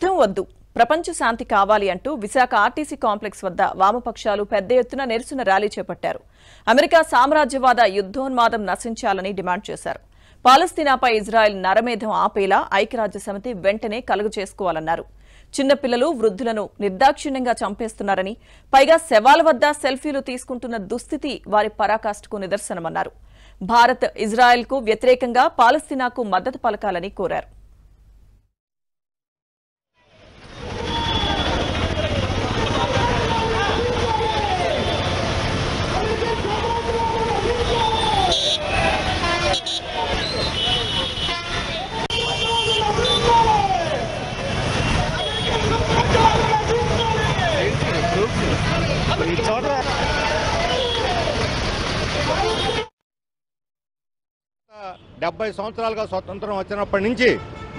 వద్దు ప్రపంచ శాంతి కావాలి అంటూ విశాఖ ఆర్టీసీ కాంప్లెక్స్ వద్ద వామపక్షాలు పెద్ద ఎత్తున నిరసన ర్యాలీ చేపట్టారు. అమెరికా సామ్రాజ్యవాద యుద్ధోన్మాదం నశించాలని డిమాండ్ చేశారు. పాలస్తీనాపై ఇజ్రాయెల్ నరమేధం ఆపేలా ఐక్యరాజ్యసమితి వెంటనే కలుగు చేసుకోవాలన్నారు. చిన్నపిల్లలు వృద్ధులను నిర్దాక్షిణ్యంగా చంపేస్తున్నారని, పైగా శవాల వద్ద సెల్ఫీలు తీసుకుంటున్న దుస్థితి వారి పరాకాష్ఠకు నిదర్శనమన్నారు. భారత్ ఇజ్రాయెల్కు వ్యతిరేకంగా పాలస్తీనాకు మద్దతు పలకాలని కోరారు. డెబ్బై సంవత్సరాలుగా స్వతంత్రం వచ్చినప్పటి నుంచి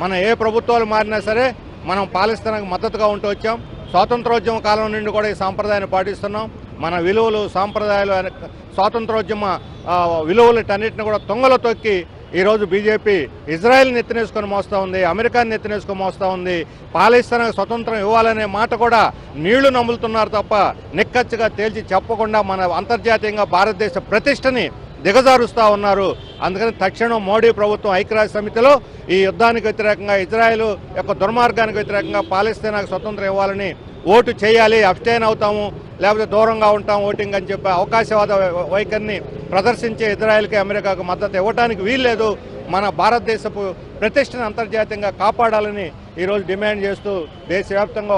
మన ఏ ప్రభుత్వాలు మారినా సరే మనం పాలస్తీనాకు మద్దతుగా ఉంటూ వచ్చాం. స్వాతంత్రోద్యమ కాలం నుండి కూడా ఈ సాంప్రదాయాన్ని పాటిస్తున్నాం. మన విలువలు, సాంప్రదాయాలు, స్వాతంత్రోద్యమ విలువలటన్నిటిని కూడా తొంగలో తొక్కి ఈరోజు బీజేపీ ఇజ్రాయెల్ని ఎత్తినేసుకొని మోస్తూ ఉంది, అమెరికాని ఎత్తినేసుకొని మోస్తూ ఉంది. పాలస్తీనాకు స్వతంత్రం ఇవ్వాలనే మాట కూడా నీళ్లు నమ్ములుతున్నారు తప్ప నిక్కచ్చిగా తేల్చి చెప్పకుండా మన అంతర్జాతీయంగా భారతదేశ ప్రతిష్టని దిగజారుస్తూ ఉన్నారు. అందుకని తక్షణం మోడీ ప్రభుత్వం ఐక్యరాజ్య సమితిలో ఈ యుద్ధానికి వ్యతిరేకంగా, ఇజ్రాయెల్ యొక్క దుర్మార్గానికి వ్యతిరేకంగా పాలస్తీనాకు స్వతంత్రం ఇవ్వాలని ఓటు చేయాలి. అబ్స్టైన్ అవుతాము, లేకపోతే దూరంగా ఉంటాం ఓటింగ్ అని చెప్పి అవకాశవాద వైఖరిని ప్రదర్శించే ఇజ్రాయెల్కి, అమెరికాకు మద్దతు ఇవ్వడానికి వీల్లేదు. మన భారతదేశపు ప్రతిష్టను అంతర్జాతీయంగా కాపాడాలని ఈరోజు డిమాండ్ చేస్తూ దేశవ్యాప్తంగా